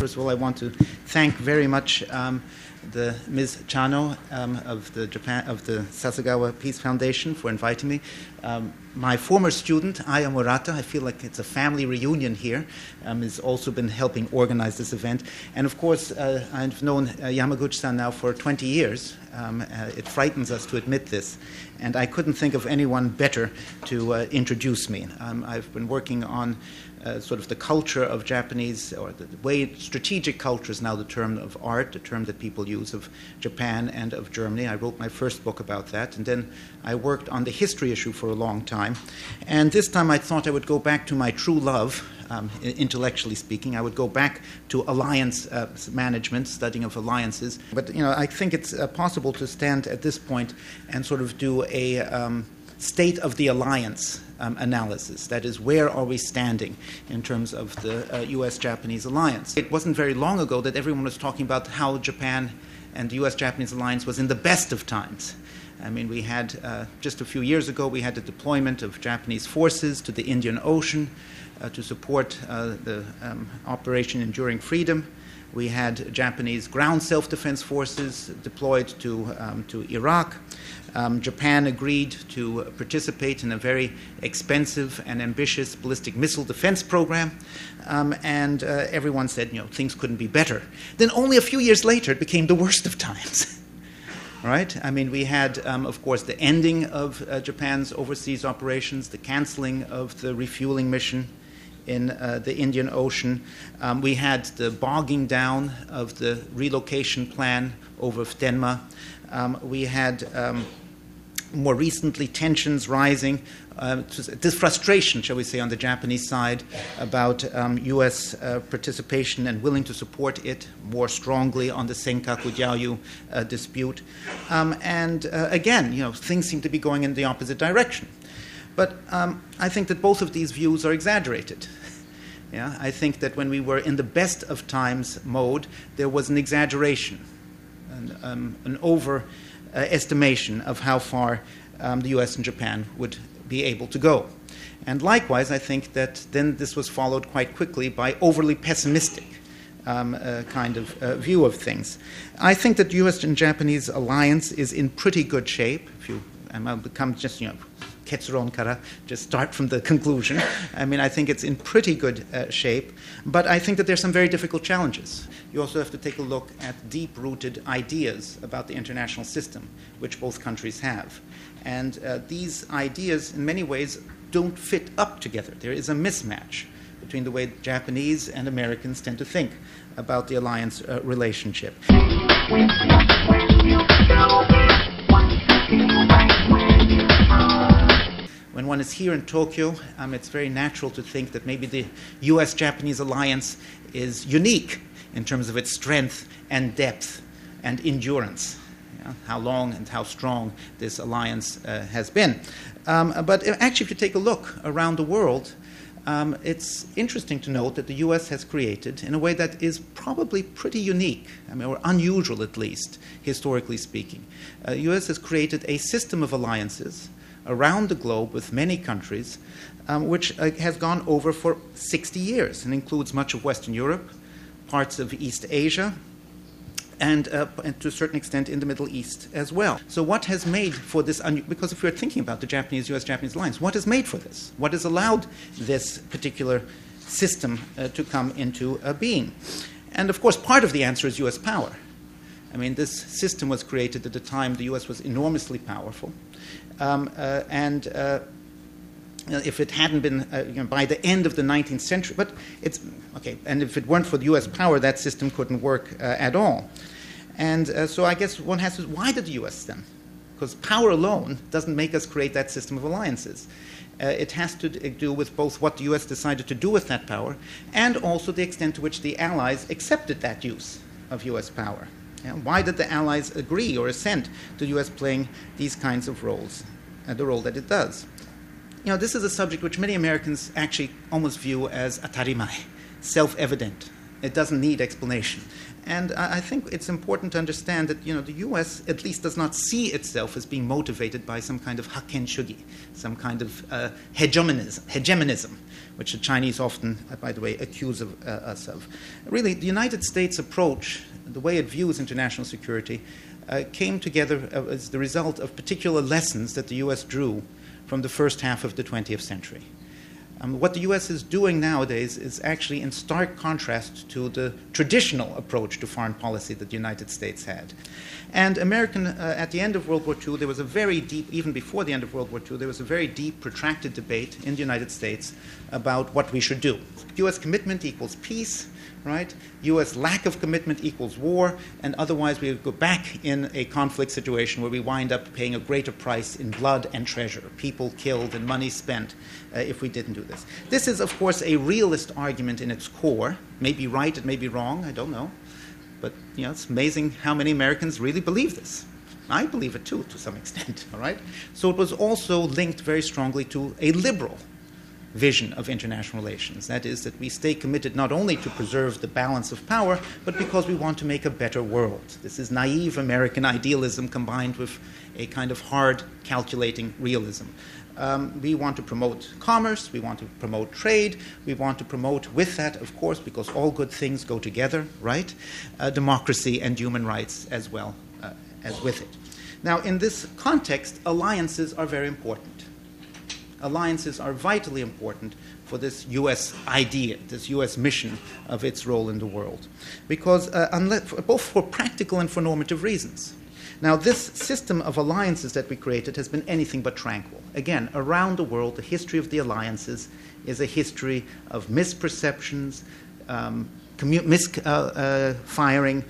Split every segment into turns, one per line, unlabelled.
First of all, I want to thank very much the Ms. Chano of the Sasakawa Peace Foundation for inviting me. My former student, Aya Murata, I feel like it's a family reunion here, has also been helping organize this event. And of course, I've known Yamaguchi-san now for 20 years. It frightens us to admit this. And I couldn't think of anyone better to introduce me. I've been working on sort of the culture of Japanese, or the way strategic culture is now the term of art, the term that people use of Japan and of Germany. I wrote my first book about that, and then I worked on the history issue for a long time. And this time I thought I would go back to my true love, intellectually speaking. I would go back to alliance management, studying of alliances. But I think it's possible to stand at this point and sort of do a state of the alliance analysis. That is, where are we standing in terms of the USJapanese Alliance? It wasn't very long ago that everyone was talking about how Japan and the USJapanese Alliance was in the best of times. I mean, we had, just a few years ago, we had the deployment of Japanese forces to the Indian Ocean to support the Operation Enduring Freedom. We had Japanese ground self-defense forces deployed to Iraq. Japan agreed to participate in a very expensive and ambitious ballistic missile defense program, and everyone said, things couldn't be better. Then only a few years later, it became the worst of times. Right? I mean, we had, of course, the ending of Japan's overseas operations, the canceling of the refueling mission in the Indian Ocean. We had the bogging down of the relocation plan over Futenma. We had, more recently, tensions rising, this frustration, shall we say, on the Japanese side about U.S. participation and willing to support it more strongly on the Senkaku dispute. And again, things seem to be going in the opposite direction. But I think that both of these views are exaggerated. Yeah? I think that when we were in the best of times mode, there was an exaggeration, an overestimation of how far the U.S. and Japan would be able to go. And likewise, I think that then this was followed quite quickly by overly pessimistic kind of view of things. I think that the U.S. and Japanese alliance is in pretty good shape. If you become just, ketsuron kara, just start from the conclusion. I mean, I think it's in pretty good shape, but I think that there's some very difficult challenges. You also have to take a look at deep-rooted ideas about the international system, which both countries have. And these ideas, in many ways, don't fit up together. There is a mismatch between the way Japanese and Americans tend to think about the alliance relationship. When one is here in Tokyo, it's very natural to think that maybe the US-Japanese alliance is unique in terms of its strength and depth and endurance, how long and how strong this alliance has been. But actually, if you take a look around the world, it's interesting to note that the US has created, in a way that is probably pretty unique, or unusual at least, historically speaking. The US has created a system of alliances around the globe with many countries, which has gone over for 60 years and includes much of Western Europe, parts of East Asia, and to a certain extent in the Middle East as well. So what has made for this, because if we're thinking about the US-Japanese alliance, what has made for this? What has allowed this particular system to come into being? And of course, part of the answer is US power. I mean, this system was created at a time the US was enormously powerful. If it hadn't been by the end of the 19th century, but it's okay. And if it weren't for the U.S. power, that system couldn't work at all. And so I guess one has to, why did the U.S. then? Because power alone doesn't make us create that system of alliances. It has to do with both what the U.S. decided to do with that power and also the extent to which the Allies accepted that use of U.S. power. Why did the Allies agree or assent to the U.S. playing these kinds of roles, the role that it does? This is a subject which many Americans actually almost view as atarimae, self-evident. It doesn't need explanation. And I think it's important to understand that the U.S. at least does not see itself as being motivated by some kind of hakken shugi, some kind of hegemonism, which the Chinese often, by the way, accuse us of. Really, the United States approach, the way it views international security, came together as the result of particular lessons that the U.S. drew from the first half of the 20th century. What the U.S. is doing nowadays is actually in stark contrast to the traditional approach to foreign policy that the United States had. And at the end of World War II, there was a very deep, even before the end of World War II, there was a very deep, protracted debate in the United States about what we should do. U.S. commitment equals peace, right? U.S. lack of commitment equals war, and otherwise we would go back in a conflict situation where we wind up paying a greater price in blood and treasure, people killed and money spent if we didn't do this. This is, of course, a realist argument in its core. It may be right, it may be wrong, I don't know. But it's amazing how many Americans really believe this. I believe it too, to some extent, all right? So it was also linked very strongly to a liberal vision of international relations. That is, that we stay committed not only to preserve the balance of power, but because we want to make a better world. This is naive American idealism combined with a kind of hard, calculating realism. We want to promote commerce, we want to promote trade, we want to promote with that, of course, because all good things go together, right? Democracy and human rights as well as with it. Now, in this context, alliances are very important. Alliances are vitally important for this U.S. idea, this U.S. mission of its role in the world, because both for practical and for normative reasons. Now, this system of alliances that we created has been anything but tranquil. Again, around the world, the history of the alliances is a history of misperceptions, misfiring,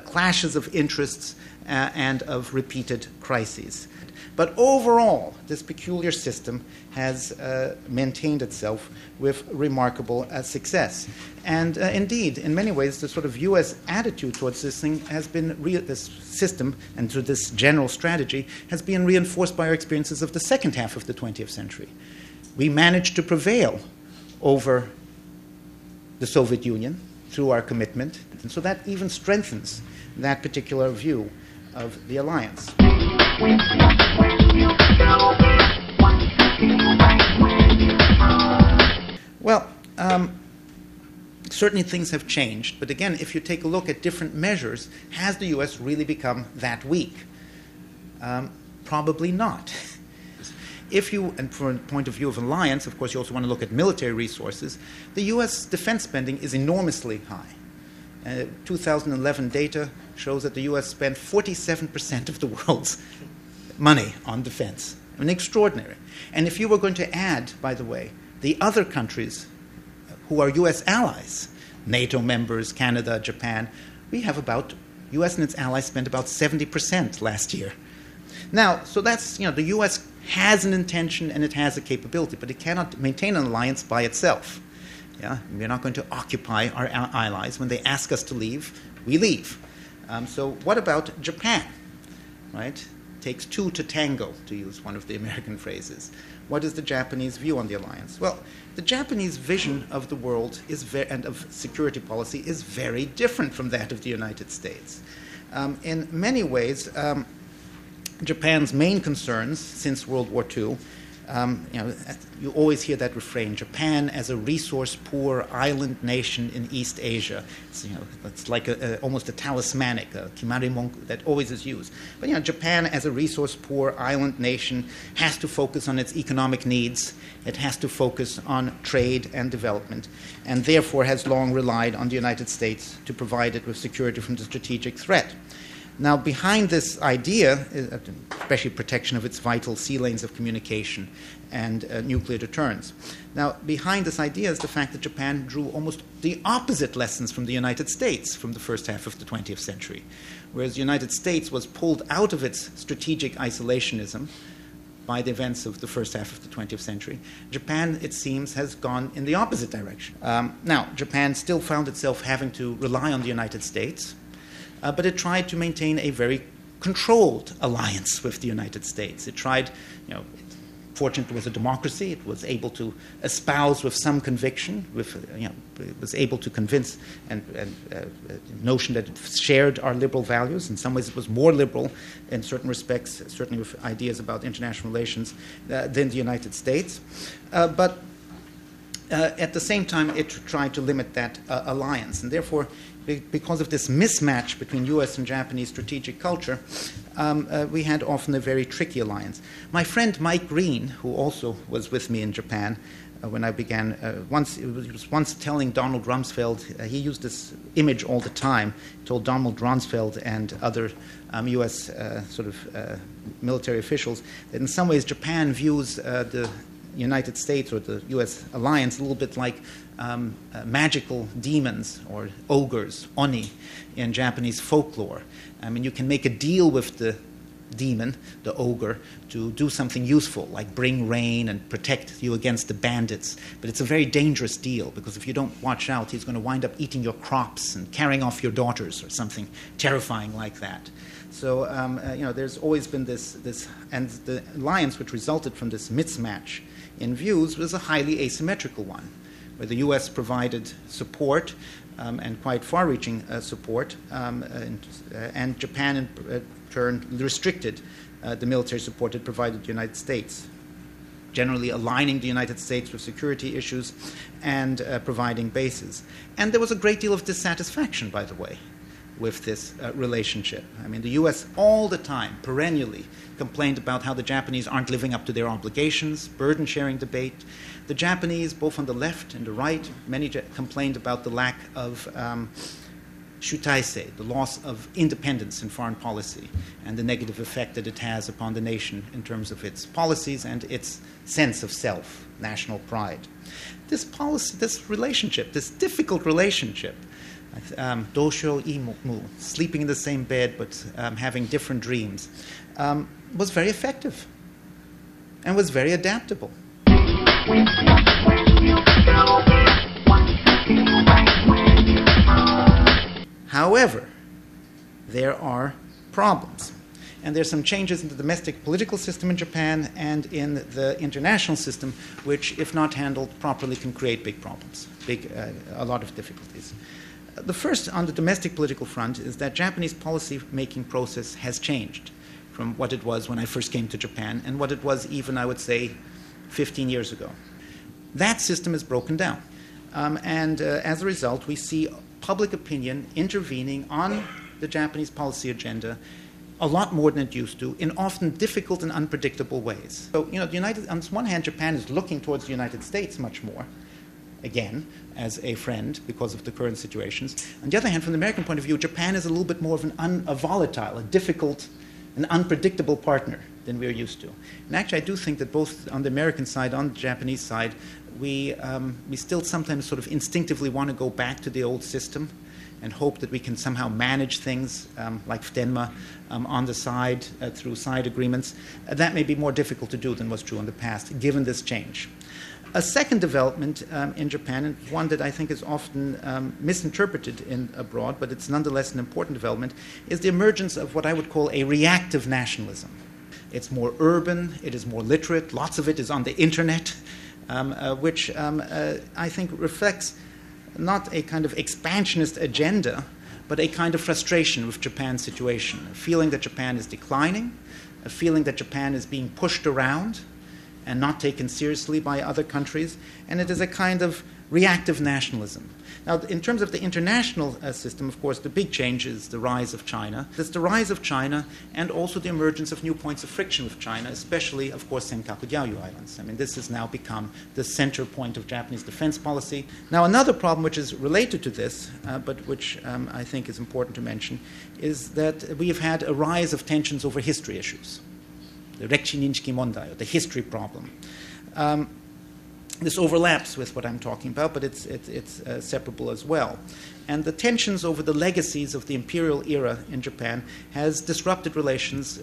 clashes of interests, and of repeated crises. But overall, this peculiar system has maintained itself with remarkable success. And indeed, in many ways, the sort of U.S. attitude towards this thing has been, this system and to this general strategy has been reinforced by our experiences of the second half of the 20th century. We managed to prevail over the Soviet Union through our commitment, and so that even strengthens that particular view of the alliance. Well, certainly things have changed, but again, if you take a look at different measures, has the U.S. really become that weak? Probably not. And from a point of view of alliance, of course, you also want to look at military resources. The U.S. defense spending is enormously high. 2011 data shows that the U.S. spent 47% of the world's money on defense. I mean, extraordinary. And if you were going to add, by the way, the other countries who are U.S. allies, NATO members, Canada, Japan, we have U.S. and its allies spent about 70% last year. Now, so that's, the U.S. has an intention and it has a capability, but it cannot maintain an alliance by itself. Yeah, we're not going to occupy our allies. When they ask us to leave, we leave. So what about Japan, right? Takes two to tango, to use one of the American phrases. What is the Japanese view on the alliance? Well, the Japanese vision of the world and of security policy is very different from that of the United States. In many ways, Japan's main concerns since World War II, you always hear that refrain, Japan as a resource-poor island nation in East Asia. It's like almost a talismanic, a kimarimonku that always is used. But Japan as a resource-poor island nation has to focus on its economic needs. It has to focus on trade and development, and therefore has long relied on the United States to provide it with security from the strategic threat. Now, behind this idea, especially protection of its vital sea lanes of communication and nuclear deterrence, now, behind this idea is the fact that Japan drew almost the opposite lessons from the United States from the first half of the 20th century. Whereas the United States was pulled out of its strategic isolationism by the events of the first half of the 20th century, Japan, it seems, has gone in the opposite direction. Now, Japan still found itself having to rely on the United States, but it tried to maintain a very controlled alliance with the United States. It tried, Fortunately, it was a democracy. It was able to espouse with some conviction, it was able to convince and notion that it shared our liberal values. In some ways, it was more liberal in certain respects, certainly with ideas about international relations, than the United States. But at the same time, it tried to limit that alliance. And therefore, because of this mismatch between U.S. and Japanese strategic culture, we had often a very tricky alliance. My friend Mike Green, who also was with me in Japan when I began, he was once telling Donald Rumsfeld, he used this image all the time, told Donald Rumsfeld and other U.S. military officials that in some ways Japan views the United States or the U.S. alliance a little bit like magical demons or ogres, oni, in Japanese folklore. I mean, you can make a deal with the demon, the ogre, to do something useful, like bring rain and protect you against the bandits. But it's a very dangerous deal, because if you don't watch out, he's going to wind up eating your crops and carrying off your daughters or something terrifying like that. So, there's always been this, and the alliance which resulted from this mismatch in views was a highly asymmetrical one, where the U.S. provided support and quite far-reaching support, and Japan in turn restricted the military support it provided the United States, generally aligning the United States with security issues and providing bases. And there was a great deal of dissatisfaction, by the way, with this relationship. I mean, the U.S. all the time, perennially, complained about how the Japanese aren't living up to their obligations, burden-sharing debate. The Japanese, both on the left and the right, many complained about the lack of shutaisei, the loss of independence in foreign policy, and the negative effect that it has upon the nation in terms of its policies and its sense of self, national pride. This relationship, this difficult relationship, dosho imu, sleeping in the same bed but having different dreams, was very effective and was very adaptable. However, there are problems. And there's some changes in the domestic political system in Japan and in the international system, which, if not handled properly, can create big problems, a lot of difficulties. The first on the domestic political front is that Japanese policy-making process has changed from what it was when I first came to Japan and what it was even, I would say, 15 years ago. That system is broken down. And as a result, we see public opinion intervening on the Japanese policy agenda a lot more than it used to, in often difficult and unpredictable ways. So, on one hand, Japan is looking towards the United States much more, again, as a friend because of the current situations. On the other hand, from the American point of view, Japan is a little bit more of a volatile, a difficult, an unpredictable partner than we're used to. And actually, I do think that both on the American side, on the Japanese side, we still sometimes sort of instinctively want to go back to the old system and hope that we can somehow manage things like Futenma on the side through side agreements. That may be more difficult to do than was true in the past, given this change. A second development in Japan, and one that I think is often misinterpreted abroad, but it's nonetheless an important development, is the emergence of what I would call a reactive nationalism. It's more urban, it is more literate, lots of it is on the internet, which I think reflects not a kind of expansionist agenda, but a kind of frustration with Japan's situation, a feeling that Japan is declining, a feeling that Japan is being pushed around and not taken seriously by other countries, and it is a kind of reactive nationalism. Now, in terms of the international system, of course, the big change is the rise of China. There's the rise of China and also the emergence of new points of friction with China, especially, of course, Senkaku Islands. I mean, this has now become the center point of Japanese defense policy. Now, another problem which is related to this, but which I think is important to mention, is that we have had a rise of tensions over history issues. The Rekshi Ninshiki Mondai, or the history problem. This overlaps with what I'm talking about, but it's separable as well. And the tensions over the legacies of the imperial era in Japan has disrupted relations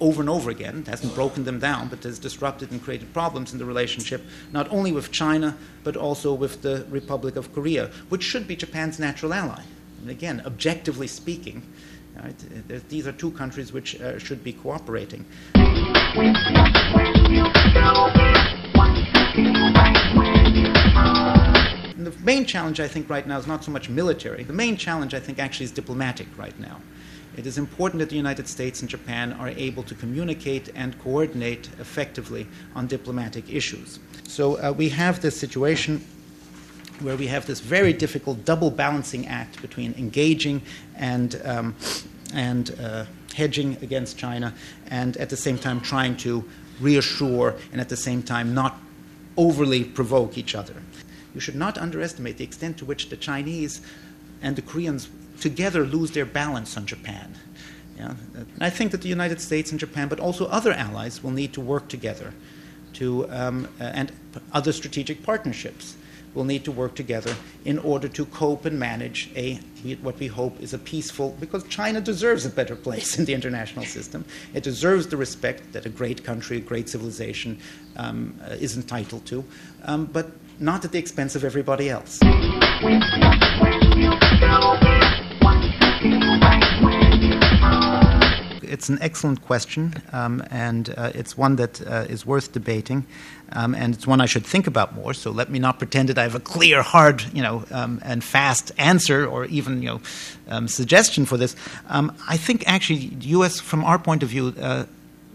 over and over again. It hasn't broken them down, but has disrupted and created problems in the relationship, not only with China, but also with the Republic of Korea, which should be Japan's natural ally. And again, objectively speaking, right, these are two countries which should be cooperating. And the main challenge, I think, right now is not so much military. The main challenge, I think, actually is diplomatic right now. It is important that the United States and Japan are able to communicate and coordinate effectively on diplomatic issues. So we have this situation where we have this very difficult double balancing act between engaging and hedging against China, and at the same time trying to reassure and at the same time not overly provoke each other. You should not underestimate the extent to which the Chinese and the Koreans together lose their balance on Japan. Yeah? And I think that the United States and Japan, but also other allies, will need to work together and other strategic partnerships will need to work together in order to cope and manage what we hope is a peaceful, because China deserves a better place in the international system. It deserves the respect that a great country, a great civilization is entitled to, but not at the expense of everybody else. It's an excellent question, and it's one that is worth debating, and it's one I should think about more. So let me not pretend that I have a clear, hard, and fast answer or even, suggestion for this. I think actually, the U.S. from our point of view,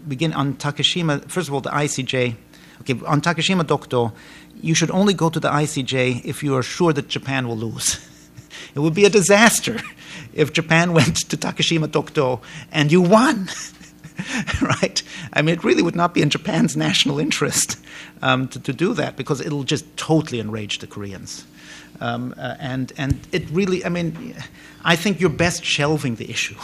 begin on Takeshima. First of all, the ICJ. Okay, on Takeshima Dokdo, you should only go to the ICJ if you are sure that Japan will lose. It would be a disaster if Japan went to Takeshima Dokdo and you won, right? I mean, it really would not be in Japan's national interest to do that, because it'll just totally enrage the Koreans. And it really, I mean, I think you're best shelving the issue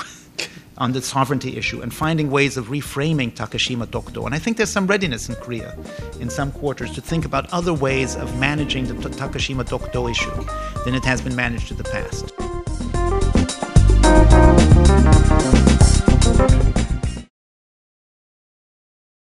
on the sovereignty issue and finding ways of reframing Takeshima Dokdo. And I think there's some readiness in Korea, in some quarters, to think about other ways of managing the Takeshima Dokdo issue than it has been managed in the past.